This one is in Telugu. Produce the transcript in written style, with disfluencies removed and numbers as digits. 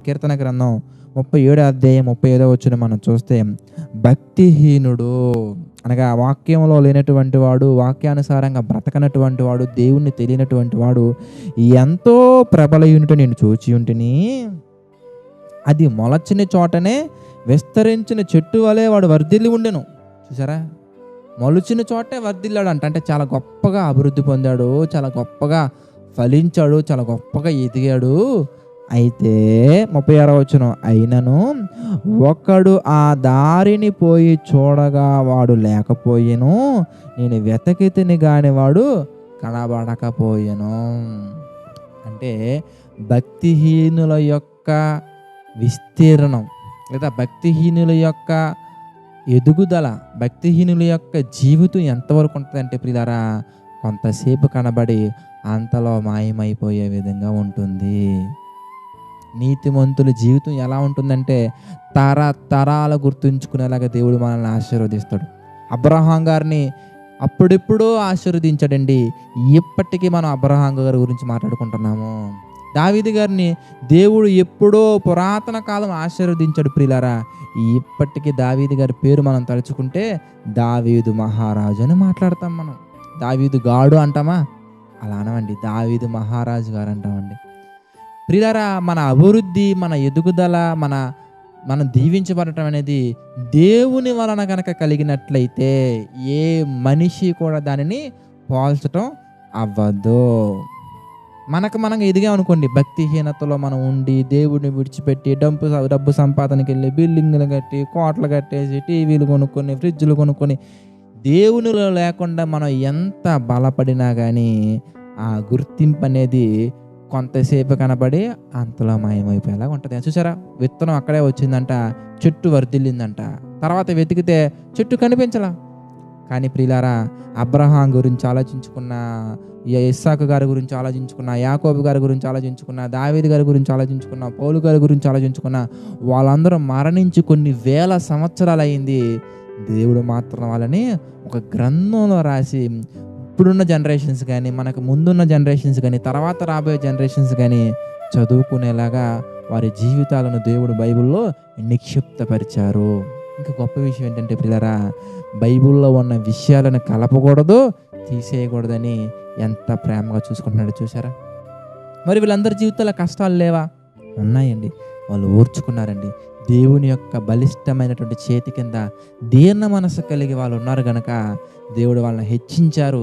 కీర్తన గ్రంథం 37 అధ్యాయం 35 మనం చూస్తే, భక్తిహీనుడు అనగా వాక్యంలో లేనటువంటి వాడు, వాక్యానుసారంగా బ్రతకనటువంటి వాడు, దేవుణ్ణి తెలియనటువంటి వాడు ఎంతో ప్రబలయుంట నేను చూచి ఉంటిని. అది మొలచిన చోటనే విస్తరించిన చెట్టు వలె వాడు వర్ధిల్లి ఉండెను. చూసారా, మొలిచిన చోటే వర్ధిల్లాడు అంటే చాలా గొప్పగా అభివృద్ధి పొందాడు, చాలా గొప్పగా ఫలించాడు, చాలా గొప్పగా ఎదిగాడు. అయితే 36 అయినను ఒకడు ఆ దారిని పోయి చూడగా వాడు లేకపోయెను, నేను వెతకితిని గాని వాడు కనబడకపోయెను. అంటే భక్తిహీనుల యొక్క విస్తీర్ణం లేదా భక్తిహీనుల యొక్క ఎదుగుదల, భక్తిహీనుల యొక్క జీవితం ఎంతవరకు ఉంటుందంటే ప్రియులారా, కొంతసేపు కనబడి అంతలో మాయమైపోయే విధంగా ఉంటుంది. నీతిమంతుల జీవితం ఎలా ఉంటుందంటే తరతరాలు గుర్తుంచుకునేలాగా దేవుడు మనల్ని ఆశీర్వదిస్తాడు. అబ్రహాం గారిని అప్పుడెప్పుడో ఆశీర్వదించాడండి. ఇప్పటికీ మనం అబ్రహాం గారి గురించి మాట్లాడుకుంటున్నాము. దావీదు గారిని దేవుడు ఎప్పుడో పురాతన కాలం ఆశీర్వదించాడు ప్రియులారా. ఇప్పటికీ దావీదు గారి పేరు మనం తలుచుకుంటే దావీదు మహారాజు అని మాట్లాడతాం. మనం దావీదు గాడు అంటామా? అలా అనవండి, దావీదు మహారాజు గారు అంటామండి. ప్రియులారా, మన అభివృద్ధి, మన ఎదుగుదల, మనం దీవించబడటం అనేది దేవుని వలన కనుక కలిగినట్లయితే ఏ మనిషి కూడా దానిని పోల్చటం అవ్వదు. మనం ఎదిగామనుకోండి, భక్తిహీనతలో మనం ఉండి దేవుడిని విడిచిపెట్టి డబ్బు సంపాదనకి వెళ్ళి బిల్డింగ్లు కట్టి కోట్లు కట్టేసి టీవీలు కొనుక్కొని ఫ్రిడ్జ్లు కొనుక్కొని దేవునిలో లేకుండా మనం ఎంత బలపడినా కానీ ఆ గుర్తింపు అనేది కొంతసేపు కనబడి అంతలో మాయమైపోయేలాగా ఉంటుంది. చూసారా, విత్తనం అక్కడే వచ్చిందంట, చెట్టు వర్ధిల్లిందంట, తర్వాత వెతికితే చెట్టు కనిపించలా. కానీ ప్రియులారా, అబ్రహాం గురించి ఆలోచించుకున్న, ఇస్సాకు గారి గురించి ఆలోచించుకున్న, యాకోబు గారి గురించి ఆలోచించుకున్న, దావీదు గారి గురించి ఆలోచించుకున్న, పౌలు గారి గురించి ఆలోచించుకున్న, వాళ్ళందరూ మరణించి కొన్ని వేల సంవత్సరాలు అయింది. దేవుడు మాత్రం వాళ్ళని ఒక గ్రంథంలో రాసి ఇప్పుడున్న జనరేషన్స్ కానీ, మనకు ముందున్న జనరేషన్స్ కానీ, తర్వాత రాబోయే జనరేషన్స్ కానీ చదువుకునేలాగా వారి జీవితాలను దేవుడు బైబిల్లో నిక్షిప్తపరిచారు. ఇంకా గొప్ప విషయం ఏంటంటే ప్రియులారా, బైబిల్లో ఉన్న విషయాలను కలపకూడదు, తీసేయకూడదని ఎంత ప్రేమగా చూసుకుంటున్నాడు చూసారా. మరి వీళ్ళందరి జీవితాల కష్టాలు లేవా? ఉన్నాయండి. వాళ్ళు ఓర్చుకున్నారండి. దేవుని యొక్క బలిష్టమైనటువంటి చేతి కింద దీన మనసు కలిగి వాళ్ళు ఉన్నారు కనుక దేవుడు వాళ్ళని హెచ్చించారు.